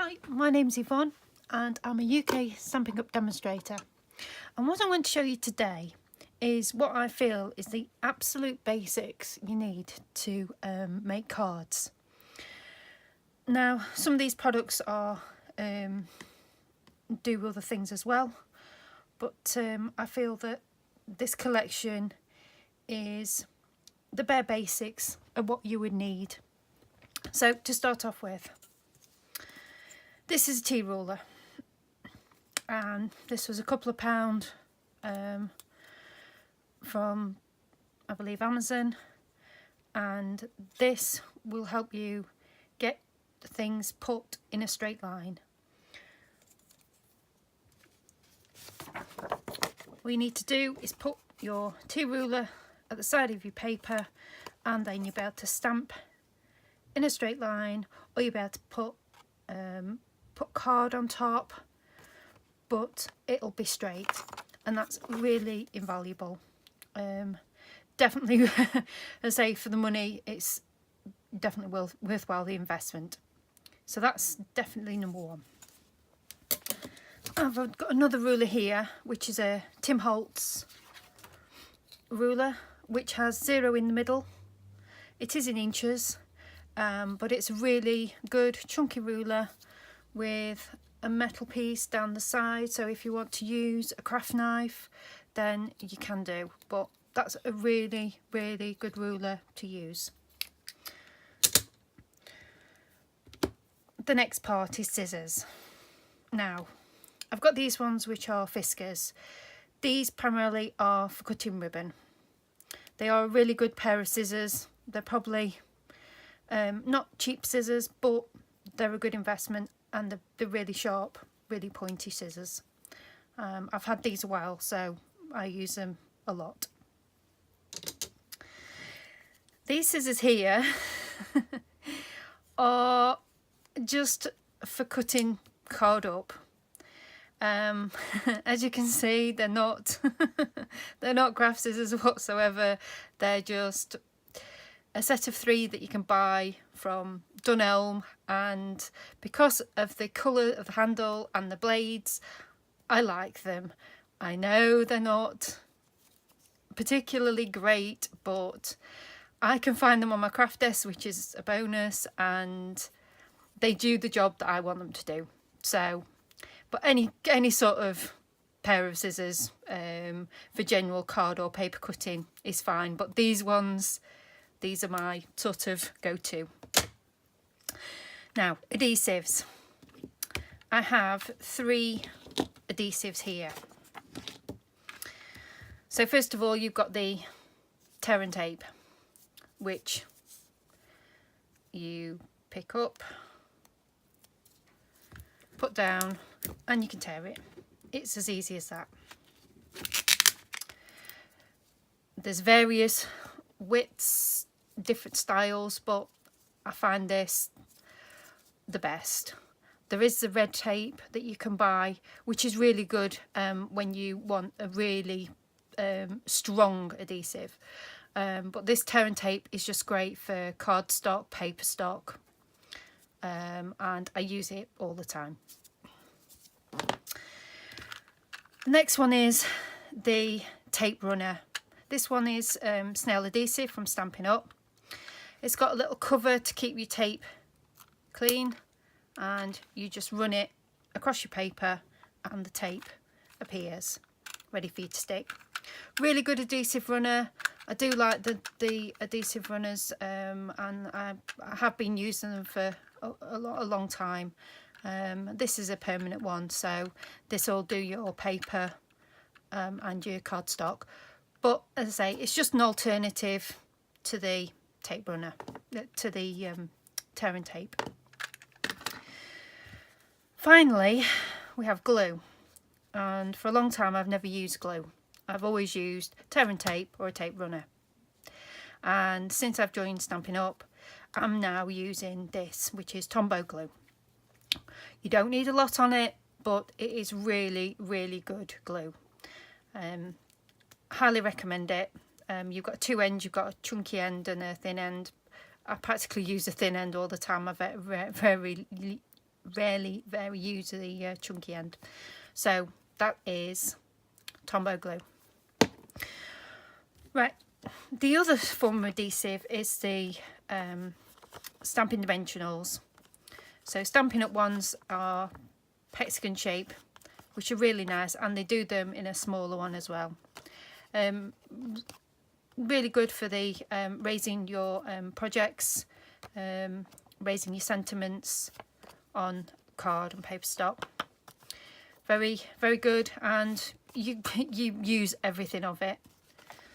Hi, my name's Yvonne and I'm a UK Stampin' Up demonstrator, and what I want to show you today is what I feel is the absolute basics you need to make cards. Now, some of these products are do other things as well, but I feel that this collection is the bare basics of what you would need. So to start off with, this is a tea ruler, and this was a couple of pound from, I believe, Amazon, and this will help you get things put in a straight line. All you need to do is put your tea ruler at the side of your paper, and then you'll be able to stamp in a straight line, or you'll be able to put card on top, but it'll be straight, and that's really invaluable. Definitely, as I say, for the money, it's definitely worthwhile the investment. So that's definitely number one. I've got another ruler here, which is a Tim Holtz ruler, which has 0 in the middle. It is in inches, but it's a really good chunky ruler with a metal piece down the side, so if you want to use a craft knife then you can do, but that's a really good ruler to use. The next part is scissors. Now, I've got these ones which are Fiskars. These primarily are for cutting ribbon. They are a really good pair of scissors. They're probably not cheap scissors, but they're a good investment, and they're really sharp, really pointy scissors. I've had these a while, so I use them a lot. These scissors here are just for cutting card up. As you can see, they're not they're not craft scissors whatsoever. They're just a set of 3 that you can buy from Dunelm, and because of the colour of the handle and the blades, I like them. I know they're not particularly great, but I can find them on my craft desk, which is a bonus, and they do the job that I want them to do. So, but any sort of pair of scissors for general card or paper cutting is fine, but these ones, these are my sort of go-to. Now, adhesives. I have 3 adhesives here. So first of all, you've got the tear and tape, which you pick up, put down, and you can tear it. It's as easy as that. There's various widths, different styles, but I find this the best. There is the red tape that you can buy, which is really good when you want a really strong adhesive, but this tear and tape is just great for cardstock, paper stock, and I use it all the time. The next one is the tape runner. This one is Snail Adhesive from Stampin' Up. It's got a little cover to keep your tape clean, and you just run it across your paper and the tape appears ready for you to stick. Really good adhesive runner. I do like the adhesive runners, and I have been using them for a long time. This is a permanent one, so this will do your paper and your cardstock, but as I say, it's just an alternative to the tape runner, to the tear and tape. Finally, we have glue, and for a long time I've never used glue. I've always used tear and tape or a tape runner, and since I've joined Stampin' Up, I'm now using this, which is Tombow glue. You don't need a lot on it, but it is really good glue. Highly recommend it. You've got 2 ends, you've got a chunky end and a thin end. I practically use a thin end all the time. I very rarely very use the chunky end. So that is Tombow glue. Right, the other form of adhesive is the Stampin' Dimensionals. So Stampin' Up ones are hexagon shape, which are really nice, and they do them in a smaller one as well. Really good for the raising your projects, raising your sentiments on card and paper stock. Very, very good, and you use everything of it.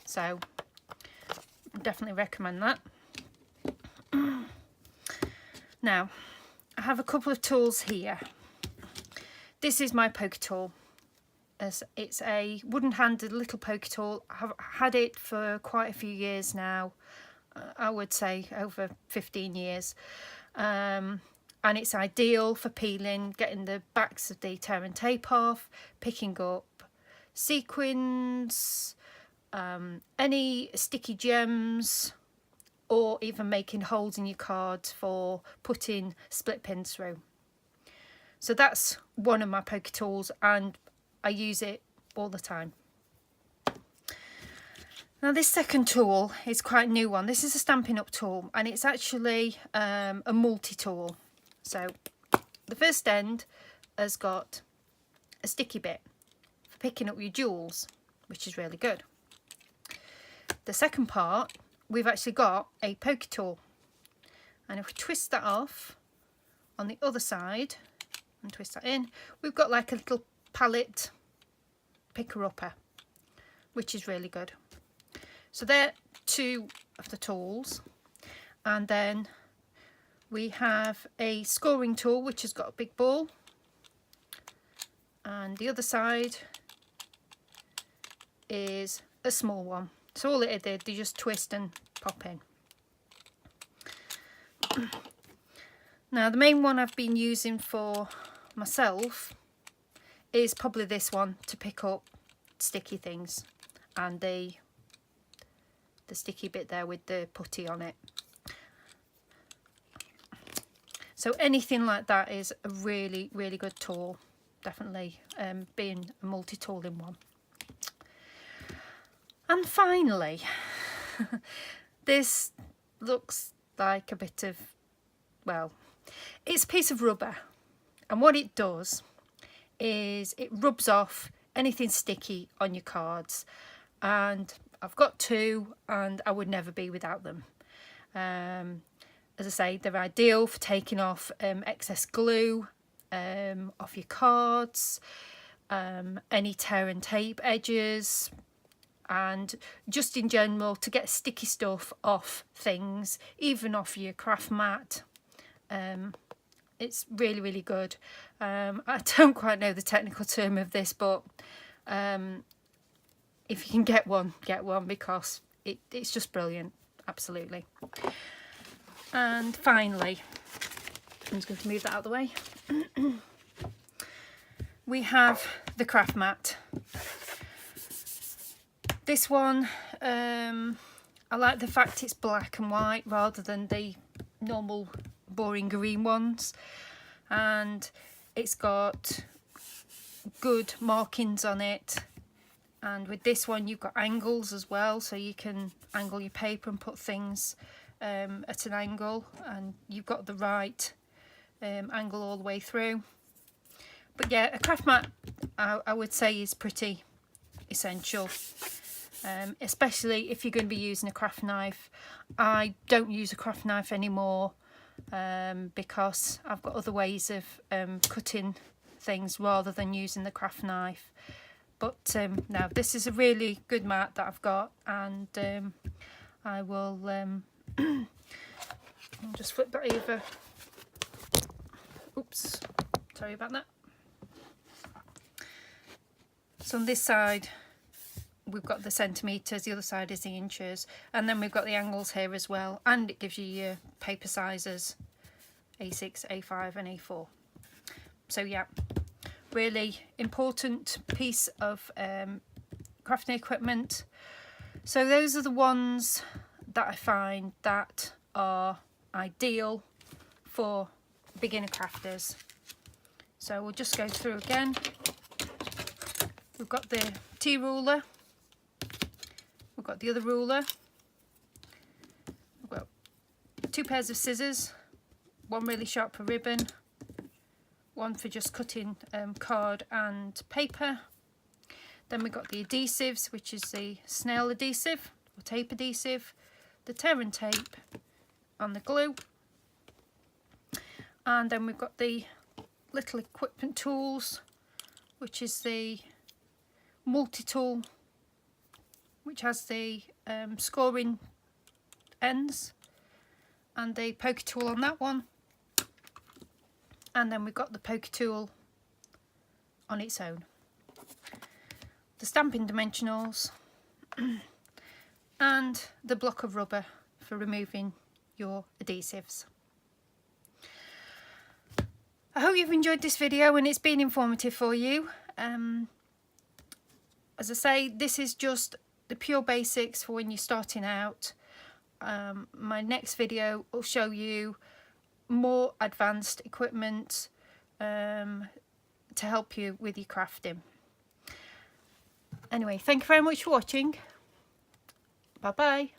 So definitely recommend that. Now, I have a couple of tools here. This is my poker tool. It's a wooden handed little poker tool. I've had it for quite a few years now. I would say over 15 years. And it's ideal for peeling, getting the backs of the tear and tape off, picking up sequins, any sticky gems, or even making holes in your cards for putting split pins through. So that's one of my poker tools, and I use it all the time. Now this second tool is quite a new one. This is a Stampin' Up tool, and it's actually a multi-tool. So the first end has got a sticky bit for picking up your jewels, which is really good. The second part, we've actually got a poker tool, and if we twist that off on the other side and twist that in, we've got like a little palette picker-upper, which is really good. So they're two of the tools, and then we have a scoring tool which has got a big ball, and the other side is a small one. So all it did, they just twist and pop in. Now the main one I've been using for myself is probably this one, to pick up sticky things, and the sticky bit there with the putty on it. So anything like that is a really, really good tool. Definitely being a multi-tool in one. And finally, this looks like a bit of, well, it's a piece of rubber, and what it does is it rubs off anything sticky on your cards, and I've got two and I would never be without them. As I say, they're ideal for taking off excess glue off your cards, any tear and tape edges, and just in general to get sticky stuff off things, even off your craft mat. It's really, really good. I don't quite know the technical term of this, but if you can get one, because it's just brilliant. Absolutely. And finally, I'm just going to move that out of the way. We have the craft mat. This one, I like the fact it's black and white rather than the normal boring green ones, and it's got good markings on it. And with this one you've got angles as well, so you can angle your paper and put things at an angle, and you've got the right angle all the way through. But yeah, a craft mat I would say is pretty essential, especially if you're going to be using a craft knife. I don't use a craft knife anymore because I've got other ways of cutting things rather than using the craft knife. But now this is a really good mat that I've got, and I will I'll just flip that over. Oops, sorry about that. So on this side we've got the centimetres, the other side is the inches, and then we've got the angles here as well, and it gives you your paper sizes, A6, A5 and A4. So yeah, really important piece of crafting equipment. So those are the ones that I find that are ideal for beginner crafters. So we'll just go through again. We've got the T ruler, we've got the other ruler, we've got 2 pairs of scissors, one really sharp for ribbon, one for just cutting card and paper. Then we've got the adhesives, which is the Snail adhesive or tape adhesive, the tear and tape and the glue. And then we've got the little equipment tools, which is the multi-tool, which has the scoring ends, and the poker tool on that one. And then we've got the poker tool on its own. The stamping dimensionals and the block of rubber for removing your adhesives. I hope you've enjoyed this video and it's been informative for you. As I say, this is just the pure basics for when you're starting out. My next video will show you more advanced equipment to help you with your crafting. Anyway, thank you very much for watching. Bye bye.